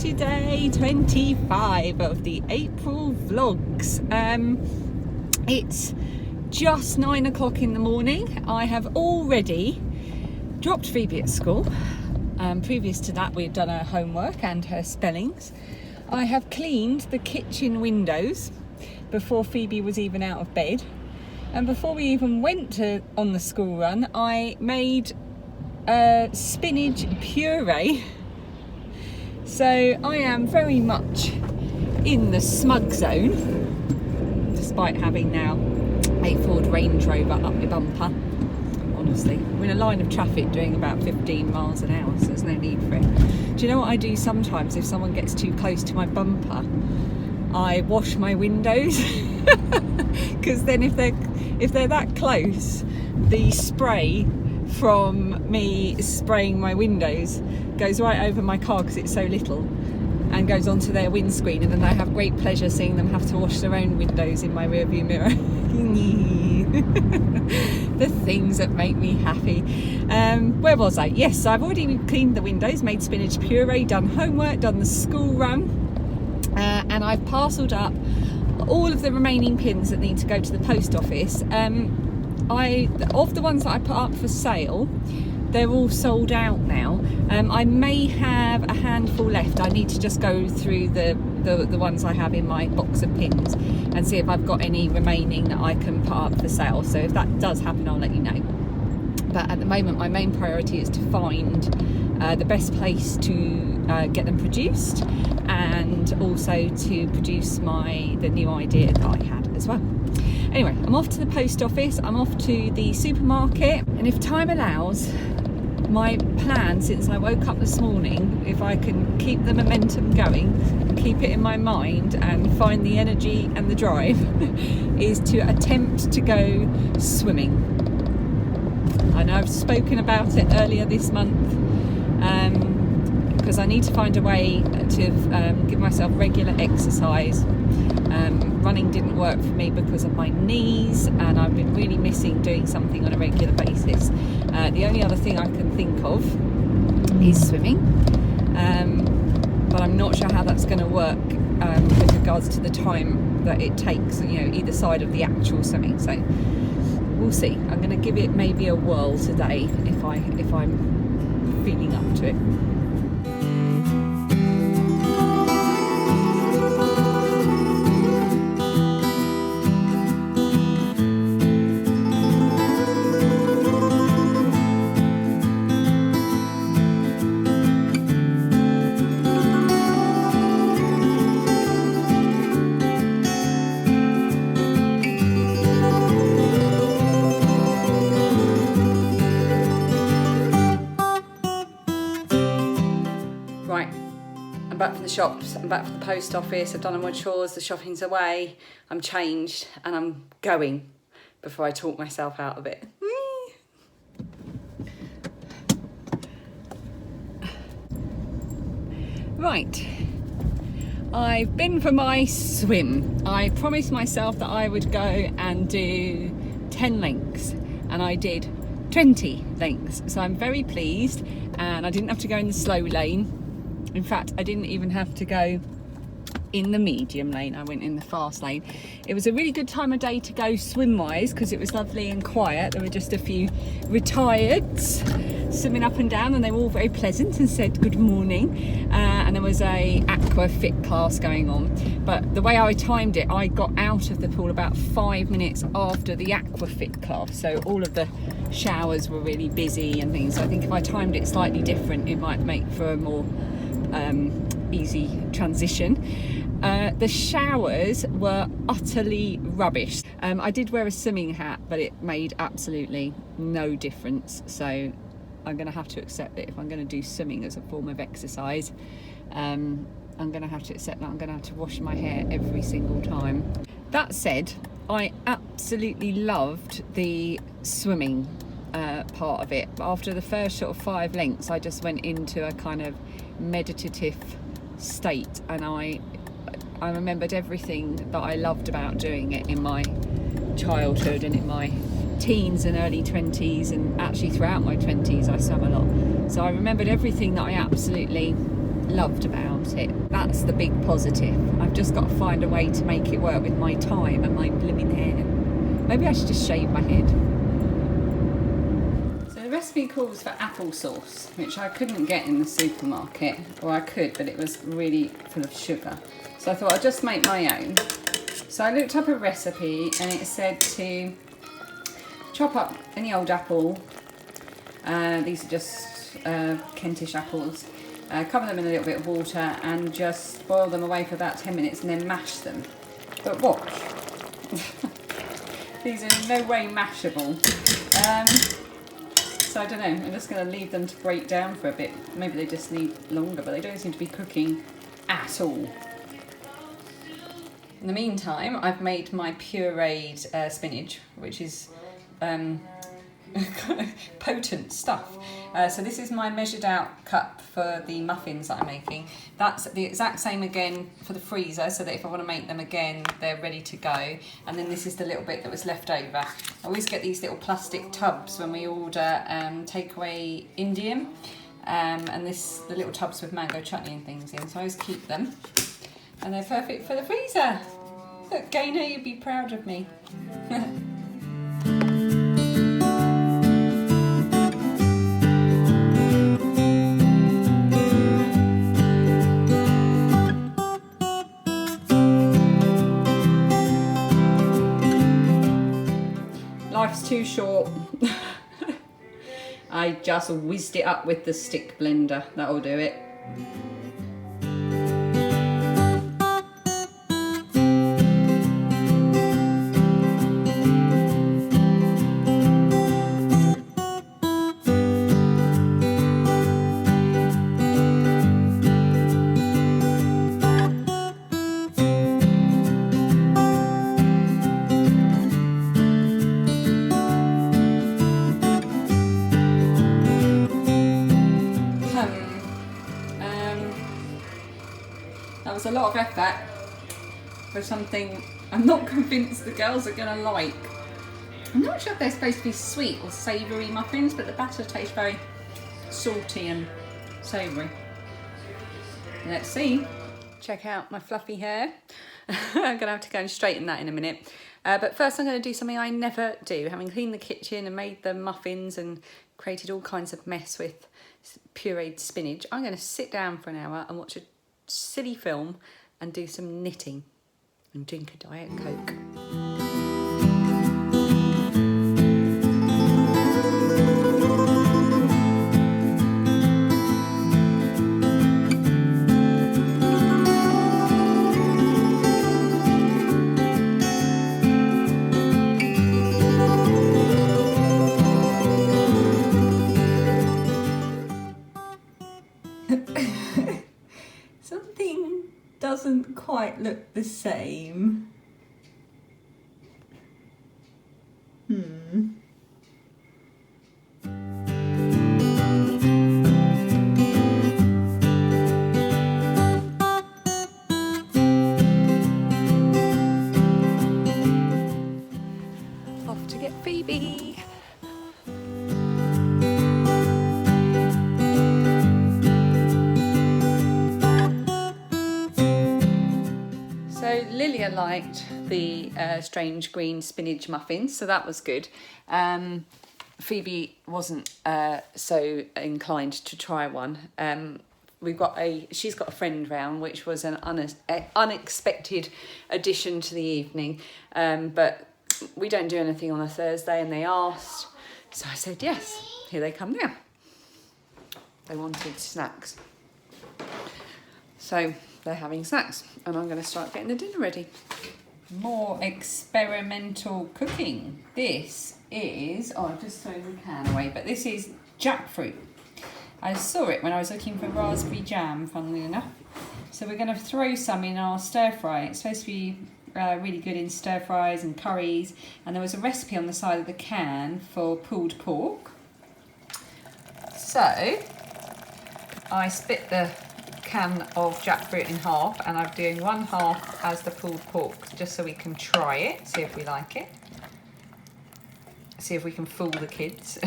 to day 25 of the April vlogs. It's just 9 o'clock in the morning. I have already dropped Phoebe at school. Previous to that, we've done her homework and her spellings. I have cleaned the kitchen windows before Phoebe was even out of bed. And before we even went on the school run, I made spinach puree. So I am very much in the smug zone, despite having now a Ford Range Rover up my bumper. Honestly, we're in a line of traffic doing about 15 miles an hour, so there's no need for it. Do you know what I do sometimes if someone gets too close to my bumper? I wash my windows, because then if they're that close, the spray from me spraying my windows goes right over my car because it's so little, and goes onto their windscreen, and then I have great pleasure seeing them have to wash their own windows in my rearview mirror. The things that make me happy. Where was I? Yes, I've already cleaned the windows, made spinach puree, done homework, done the school run, and I've parcelled up all of the remaining pins that need to go to the post office. Of the ones that I put up for sale, they're all sold out now. I may have a handful left. I need to just go through the ones I have in my box of pins and see if I've got any remaining that I can put up for sale. So if that does happen, I'll let you know. But at the moment, my main priority is to find the best place to get them produced, and also to produce the new idea that I had as well. Anyway, I'm off to the post office, I'm off to the supermarket, and if time allows, my plan since I woke up this morning, if I can keep the momentum going, keep it in my mind and find the energy and the drive, is to attempt to go swimming. I know I've spoken about it earlier this month, because I need to find a way to give myself regular exercise. Running didn't work for me because of my knees, and I've been really missing doing something on a regular basis. The only other thing I can think of is swimming, but I'm not sure how that's going to work with regards to the time that it takes, either side of the actual swimming. So we'll see. I'm going to give it maybe a whirl today if I'm feeling up to it. I'm back from the shops, I'm back from the post office, I've done all my chores, the shopping's away, I'm changed, and I'm going before I talk myself out of it. Right, I've been for my swim. I promised myself that I would go and do 10 lengths, and I did 20 lengths, so I'm very pleased, and I didn't have to go in the slow lane. In fact, I didn't even have to go in the medium lane, I went in the fast lane. It was a really good time of day to go swim-wise because it was lovely and quiet. There were just a few retireds swimming up and down, and they were all very pleasant and said good morning. And there was a aqua fit class going on. But the way I timed it, I got out of the pool about 5 minutes after the aqua fit class. So all of the showers were really busy and things. So I think if I timed it slightly different, it might make for a more easy transition. The showers were utterly rubbish. I did wear a swimming hat, but it made absolutely no difference. So I'm going to have to accept that if I'm going to do swimming as a form of exercise, I'm going to have to accept that I'm going to have to wash my hair every single time. That said, I absolutely loved the swimming part of it. After the first sort of 5 lengths, I just went into a kind of meditative state, and I remembered everything that I loved about doing it in my childhood and in my teens and early 20s, and actually throughout my 20s I swam a lot. So I remembered everything that I absolutely loved about it. That's the big positive. I've just got to find a way to make it work with my time and my blooming hair. Maybe I should just shave my head. So the recipe calls for applesauce, which I couldn't get in the supermarket, or I could, but it was really full of sugar. So I thought I'd just make my own. So I looked up a recipe and it said to chop up any old apple. These are just Kentish apples. Cover them in a little bit of water and just boil them away for about 10 minutes and then mash them. But watch. These are in no way mashable. So I don't know, I'm just going to leave them to break down for a bit. Maybe they just need longer, but they don't seem to be cooking at all. In the meantime, I've made my pureed spinach, which is potent stuff. So this is my measured out cup for the muffins that I'm making. That's the exact same again for the freezer, so that if I want to make them again, they're ready to go. And then this is the little bit that was left over. I always get these little plastic tubs when we order takeaway Indian, and the little tubs with mango chutney and things in, so I always keep them. And they're perfect for the freezer. Look, Gaynor, you'd be proud of me. Life's too short. I just whizzed it up with the stick blender. That'll do it. That was a lot of effort for something I'm not convinced the girls are going to like. I'm not sure if they're supposed to be sweet or savoury muffins, but the batter tastes very salty and savoury. Let's see. Check out my fluffy hair. I'm going to have to go and straighten that in a minute. But first I'm going to do something I never do. Having cleaned the kitchen and made the muffins and created all kinds of mess with pureed spinach, I'm going to sit down for an hour and watch a silly film and do some knitting and drink a Diet Coke. Something doesn't quite look the same. Off to get Phoebe. So Lilia liked the strange green spinach muffins, so that was good. Phoebe wasn't so inclined to try one. She's got a friend round, which was an unexpected addition to the evening. But we don't do anything on a Thursday, and they asked, so I said yes. Here they come now. They wanted snacks, so they're having snacks, and I'm going to start getting the dinner ready. More experimental cooking. This is, I've just thrown the can away, but this is jackfruit. I saw it when I was looking for raspberry jam, funnily enough. So we're going to throw some in our stir fry. It's supposed to be really good in stir fries and curries, and there was a recipe on the side of the can for pulled pork. So I split the can of jackfruit in half, and I'm doing one half as the pulled pork just so we can try it, see if we like it, see if we can fool the kids.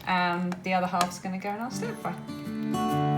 And the other half's going to go in our stir fry.